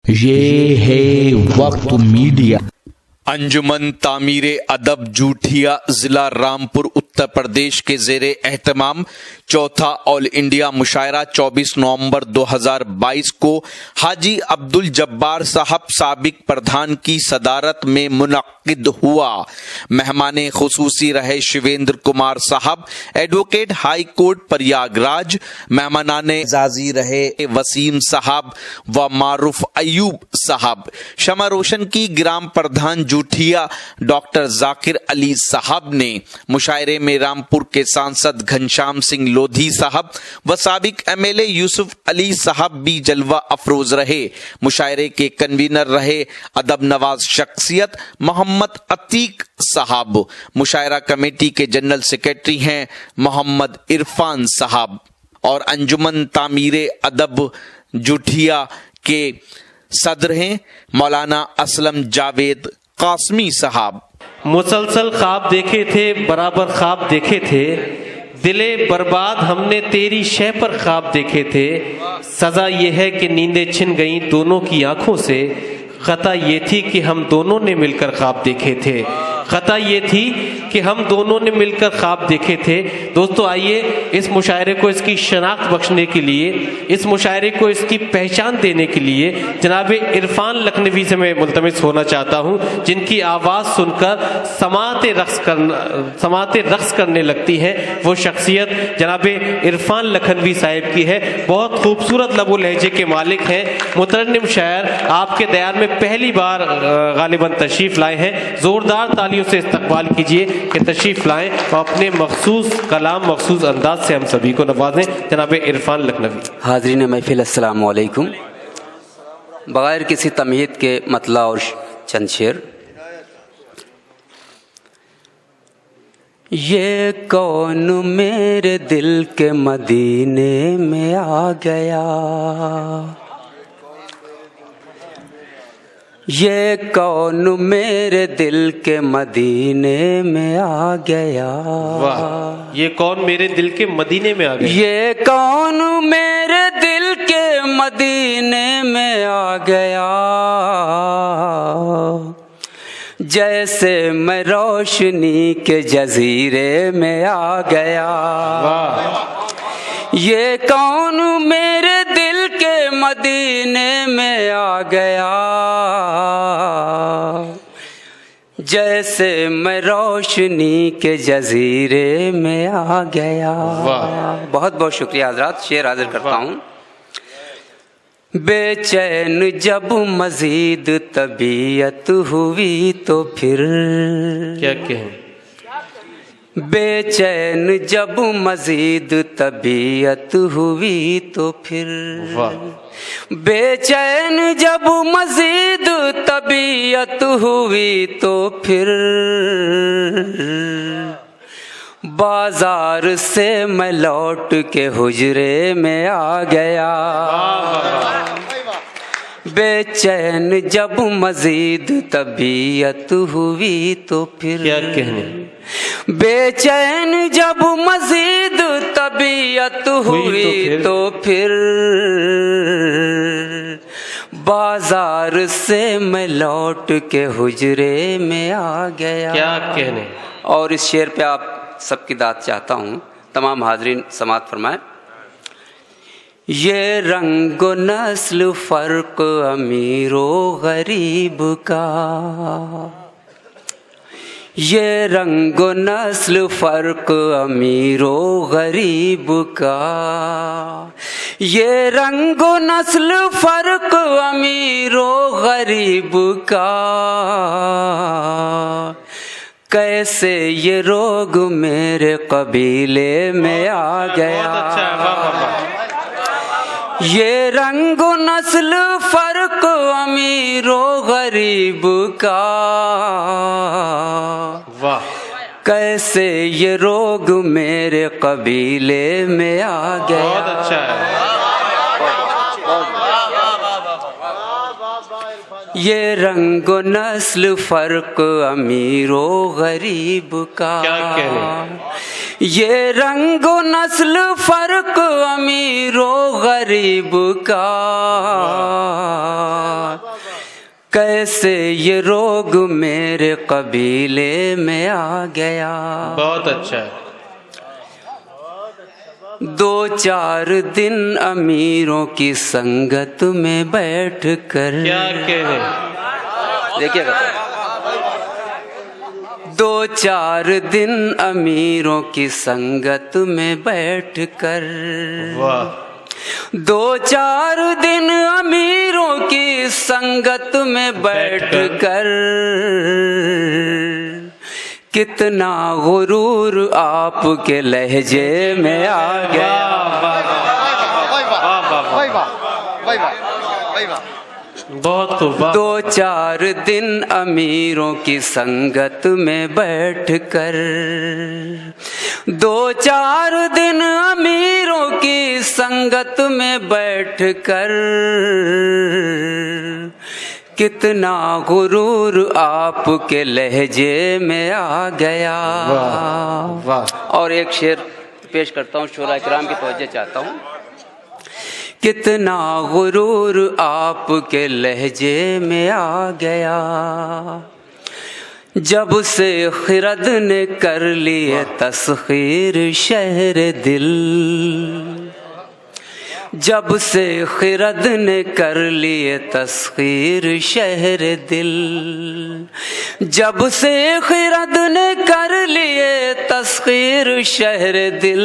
ये है वक्त मीडिया। अंजुमन तामीरे अदब जूठिया जिला रामपुर उत्तर प्रदेश के जेरे एहतमाम चौथा ऑल इंडिया मुशायरा 24 नवंबर 2022 को हाजी अब्दुल जब्बार साहब साबिक प्रधान की सदारत में मुनक्किद हुआ। मेहमाने खुसूसी रहे शिवेंद्र कुमार साहब, एडवोकेट हाई कोर्ट प्रयागराज। मेहमानाने जाजी रहे वसीम साहब व मारूफ अयूब साहब। शमा रोशन की ग्राम प्रधान जूठिया डॉक्टर जाकिर अली साहब ने। मुशायरे में रामपुर के सांसद घनश्याम सिंह लोधी साहब व साबिक एमएलए यूसुफ अली साहब भी जलवा अफरोज रहे। मुशायरे के कन्वीनर रहे अदब नवाज शख्सियत मोहम्मद अतीक साहब। मुशायरा कमेटी के जनरल सेक्रेटरी हैं मोहम्मद इरफान साहब और अंजुमन तामीरे अदब जूठिया के सदर हैं मौलाना असलम जावेद कासमी साहब। मुसलसल ख्वाब देखे थे, बराबर ख्वाब देखे थे, दिले बर्बाद हमने तेरी शह पर ख्वाब देखे थे। सजा ये है कि नींदें छिन गई दोनों की आंखों से। खता ये थी कि हम दोनों ने मिलकर ख्वाब देखे थे। खता ये थी कि हम दोनों ने मिलकर ख्वाब देखे थे। दोस्तों आइए इस मुशायरे को इसकी शनाख्त बख्शने के लिए, इस मुशायरे को इसकी पहचान देने के लिए जनाब इरफान लखनवी से मैं मुल्तमिस होना चाहता हूँ, जिनकी आवाज़ सुनकर समाते रक्स करने लगती है। वो शख्सियत जनाब इरफान लखनवी साहिब की है। बहुत खूबसूरत लबो लहजे के मालिक हैं, मुतरन्निम शायर। आपके दयार में पहली बार गालिबन तशरीफ़ लाए हैं। ज़ोरदार तालियों से इस्तकबाल कीजिए कि तशरीफ लाएं और अपने मखसूस कलाम मखसूस अंदाज से हम सभी को नवाजें। जनाब इरफान लखनवी। हाज़रीन महफिल अस्सलाम वालेकुम। बगैर किसी तमहीद के मतला और चंद शेर। ये कौन मेरे दिल के मदीने में आ गया, ये कौन मेरे दिल के मदीने में आ गया। वाह, ये कौन मेरे दिल के मदीने में आ गया। ये कौन मेरे दिल के मदीने में आ गया, जैसे मैं रोशनी के जजीरे में आ गया। वाह, ये कौन मेरे दिल के मदीने में आ गया, जैसे मैं रोशनी के जजीरे में आ गया। बहुत बहुत शुक्रिया हजरात। शेर हाजिर करता हूँ। बेचैन जब मजीद तबीयत हुई तो फिर क्या कहें। बेचैन जब मजीद तबीयत हुई तो फिर, बेचैन जब मजीद तबीयत हुई तो फिर, बाजार से मैं लौट के हुजरे में आ गया। बेचैन जब मजीद तबीयत हुई तो फिर, क्या कहने। बेचैन जब मजीद तबीयत हुई तो फिर, बाजार से मैं लौट के हुजरे में आ गया। क्या कहने। और इस शेर पे आप सबकी दाद चाहता हूँ। तमाम हाजरीन समात फरमाएं। ये रंगो नस्ल फर्क अमीरो गरीब का, ये रंगो नस्ल फर्क अमीरो गरीब का, ये रंगो नस्ल फर्क अमीरो गरीब का, कैसे ये रोग मेरे कबीले में आ गया। ये रंगो नस्ल फर्क अमीरो गरीब का, वाह, कैसे ये रोग मेरे कबीले में आ गया। बहुत अच्छा है। ये रंगो नस्ल फर्क अमीरो गरीब का, क्या कहने। ये रंगो नस्ल फर्क अमीरो गरीब का, कैसे ये रोग मेरे कबीले में आ गया। बहुत अच्छा है। 2-4 दिन अमीरों की संगत में बैठ कर, क्या कहे, देखिएगा, 2-4 दिन अमीरों की संगत में बैठ कर, वाह, 2-4 दिन अमीरों की संगत में बैठ कर, कितना गुरूर आपके लहजे में आ गया। बहुत खूब। 2-4 दिन अमीरों की संगत में बैठ कर, 2-4 दिन अमीरों की संगत में बैठ कर, कितना गुरूर आपके लहजे में आ गया। वाह। और एक शेर पेश करता हूँ, शोरा किराम की तवज्जो चाहता हूँ। कितना गुरूर आपके लहजे में आ गया, जब से खिरद ने कर लिए तस्खीर शहर दिल, जब से खिरद ने कर लिए तस्खीर शहर दिल, जब से खिरद ने कर लिए तस्खीर शहर दिल,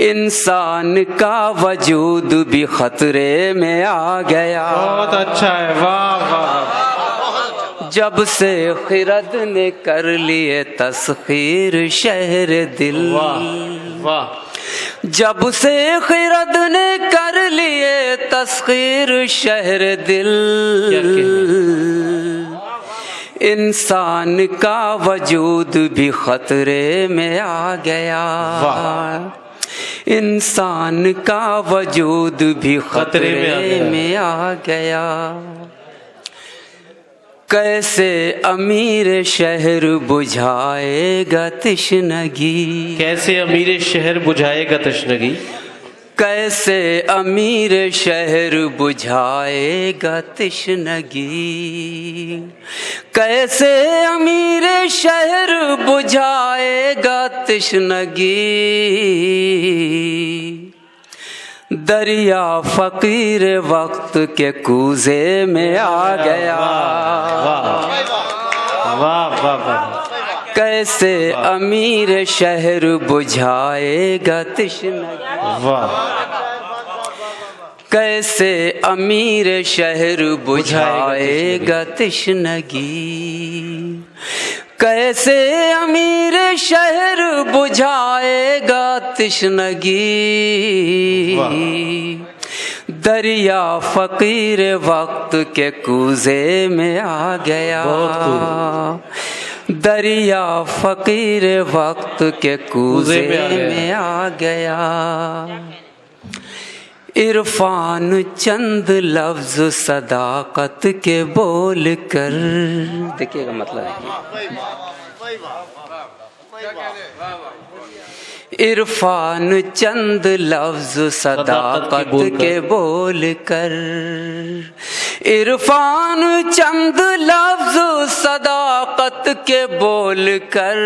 इंसान का वजूद भी खतरे में आ गया। बहुत अच्छा है। वाह वाह। जब से खिरद ने कर लिए तस्खीर शहर दिल, वाह वाह। जब से खिरद ने कर लिए तस्खीर शहर दिल, इंसान का वजूद भी खतरे में आ गया। इंसान का वजूद भी खतरे में आ गया। कैसे अमीर शहर बुझाएगा तश्नगी, कैसे अमीर शहर बुझाएगा तश्नगी, कैसे अमीर शहर बुझाएगा तश्नगी, कैसे अमीर शहर बुझाएगा तश्नगी, दरिया फकीर वक्त के कूजे में आ गया। वाह वाह वाह। कैसे अमीर शहर बुझाएगा तश्नगी, वाह। कैसे अमीर शहर बुझाएगा तश्नगी, कैसे अमीर शहर बुझाएगा तश्नगी, दरिया फकीर वक्त के कूजे में आ गया। दरिया फकीर वक्त के कूजे में आ गया। इरफान चंद लफ्ज सदाकत के बोल कर, देखिएगा मतलब है, इरफान चंद लफ्ज सदाकत के बोल कर, इरफान चंद लफ्ज सदाकत के बोल कर,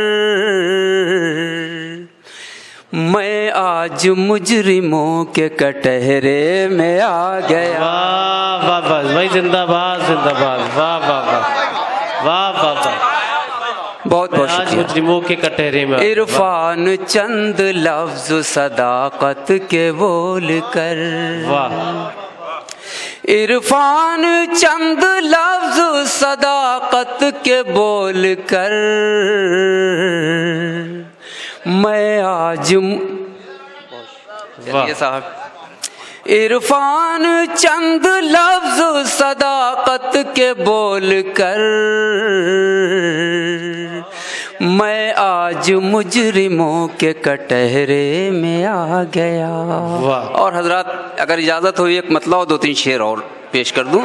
मैं आज मुजरिमों के कटहरे में आ गया। वाह वाह वाह भाई, जिंदाबाद जिंदाबाद। वाह वाह वाह वाह वाह वाह। बहुत बहुत आज मुजरिमों के कटहरे में। इरफान चंद लफ्ज सदाकत के बोल कर, वाह। इरफान चंद लफ्ज सदाकत के बोल कर, मैं आज साहब, इरफान चंद लफ्ज सदाकत के बोल कर, मैं आज मुजरिमों के कटहरे में आ गया। और हजरात अगर इजाजत हो एक मतलब 2-3 शेर और पेश कर दूं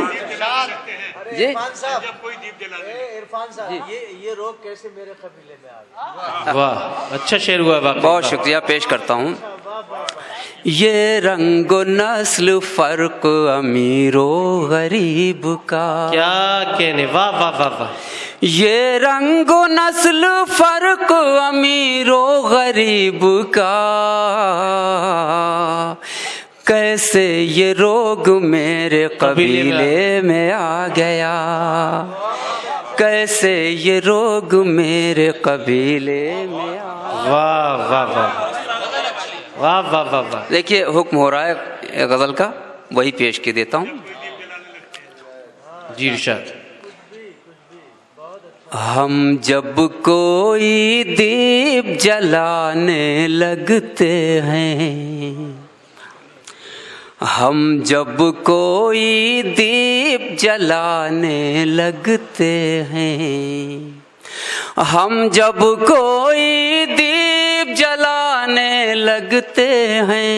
जी। इरफान साहब, ये रोग कैसे मेरे कबीले में आ गया। वाह, अच्छा शेर हुआ। बहुत शुक्रिया पेश करता हूँ। ये रंगो नस्ल फर्क अमीरो गरीब का। क्या कहने, वाह वाह वाह वाह। ये रंगो नस्ल फर्क अमीरो गरीब का, कैसे ये रोग मेरे कबीले में आ गया, कैसे ये रोग मेरे कबीले में आ गया। वाह वाह वाह वाह वाह वाह वाह। देखिए हुक्म हो रहा है गजल का, वही पेश के देता हूँ। जी इरशाद। हम जब कोई दीप जलाने लगते हैं, हम जब कोई दीप जलाने लगते हैं, हम जब कोई दीप जलाने लगते हैं,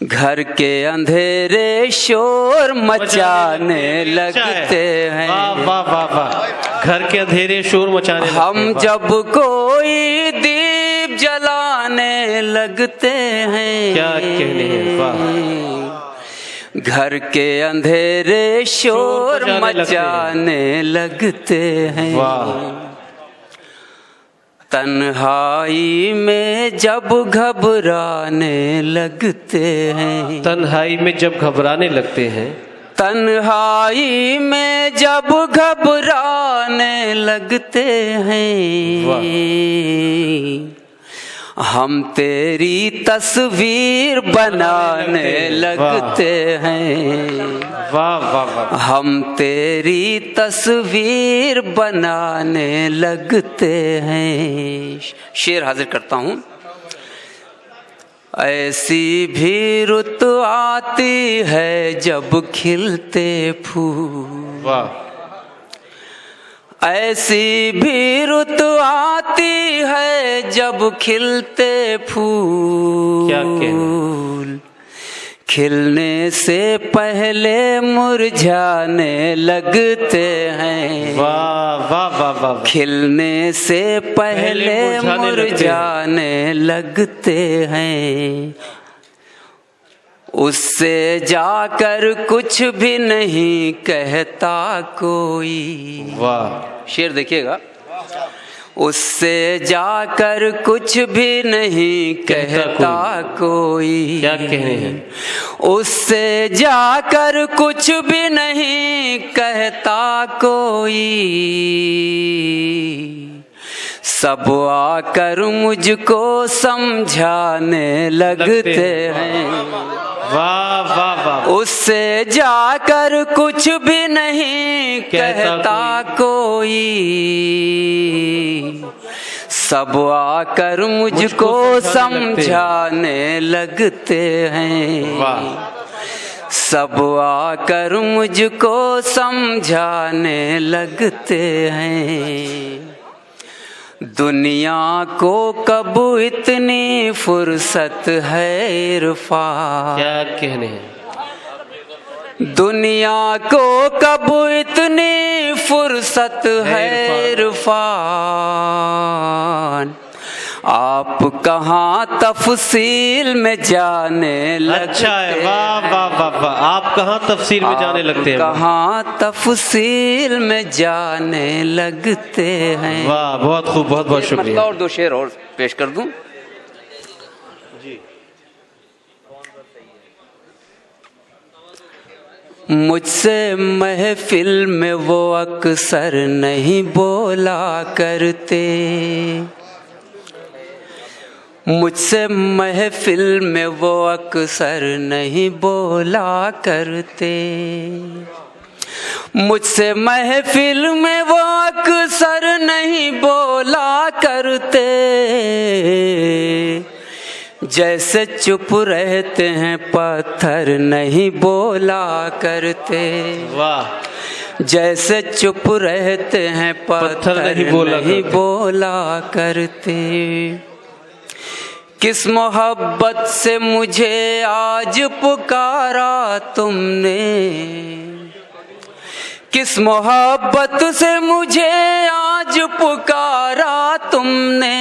घर के अंधेरे शोर मचाने लगते हैं। वाह वाह वाह वाह। घर के अंधेरे शोर मचाने लगते हैं। हम जब कोई दीप जलाने लगते हैं, क्या कहने हैं, वाह। घर के अंधेरे शोर मचाने लगते हैं। वाह। तन्हाई में जब घबराने लगते हैं, तन्हाई में जब घबराने लगते हैं, तन्हाई में जब घबराने लगते हैं, हम तेरी तस्वीर बनाने लगते हैं। वाह वाह वाह। हम तेरी तस्वीर बनाने लगते हैं। शेर हाजिर करता हूँ। ऐसी भी रुत आती है जब खिलते फूल, वाह। ऐसी भी रुत आती है जब खिलते फूल, क्या कहने। खिलने से पहले मुरझाने लगते हैं। वाह वाह वाह वाह। खिलने से पहले मुरझाने लगते हैं। उससे जाकर कुछ भी नहीं कहता कोई। वाह। शेर देखिएगा। उससे जाकर कुछ भी नहीं कहता कोई। क्या कहने हैं। उससे जाकर कुछ भी नहीं कहता कोई। सब आकर मुझको समझाने लगते हैं। वाह वाह वाह। उससे जाकर कुछ भी नहीं कहता कोई। सब आकर मुझको समझाने लगते हैं। वाह। सब आकर मुझको समझाने लगते हैं। दुनिया को कब इतनी फुर्सत है इरफान। क्या कहने हैं। दुनिया को कब इतनी फुर्सत है इरफान। आप कहाँ तफसील में जाने लगते। अच्छा है। वाह वाह वाह वाह। आप कहाँ तफसील में जाने लगते हैं। कहाँ तफसील में जाने लगते हैं। वाह बहुत खूब, बहुत बहुत शुक्रिया। और दो शेर और पेश कर दूं। जी। मुझसे महफिल में वो अक्सर नहीं बोला करते। मुझसे महफिल में वो अक्सर नहीं बोला करते। मुझसे महफिल में वो अक्सर नहीं बोला करते। जैसे चुप रहते हैं पत्थर नहीं बोला करते। वाह। जैसे चुप रहते हैं पत्थर नहीं बोला करते। किस मोहब्बत से मुझे आज पुकारा तुमने। किस मोहब्बत से मुझे आज पुकारा तुमने।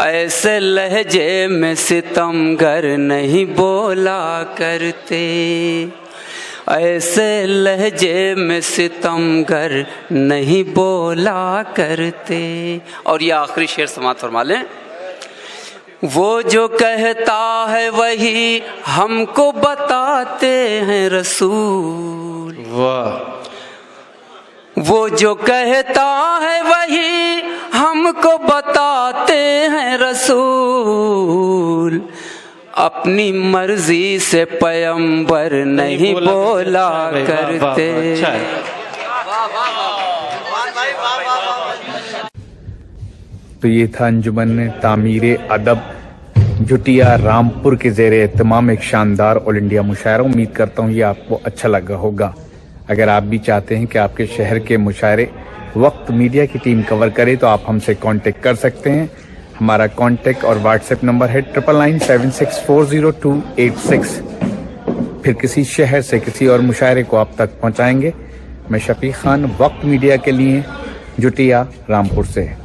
ऐसे लहजे में सितमगर नहीं बोला करते, ऐसे लहजे में सितमगर नहीं बोला करते। और ये आखिरी शेर समाप्त फरमा लें। वो जो कहता है वही हमको बताते हैं रसूल, वाह। वो जो कहता है वही हमको बताते हैं रसूल, अपनी मर्जी से पैगंबर नहीं बोला करते। तो ये था अंजुमन तामीर अदब जुटिया रामपुर के ज़ेरे एहतमाम एक शानदार ऑल इंडिया मुशायरा। उम्मीद करता हूँ ये आपको अच्छा लगा होगा। अगर आप भी चाहते हैं कि आपके शहर के मुशायरे वक्त मीडिया की टीम कवर करे तो आप हमसे कांटेक्ट कर सकते हैं। हमारा कांटेक्ट और व्हाट्सएप नंबर है 9997640286। फिर किसी शहर से किसी और मुशायरे को आप तक पहुंचाएंगे। मैं शफीक खान, वक्त मीडिया के लिए जुटिया रामपुर से।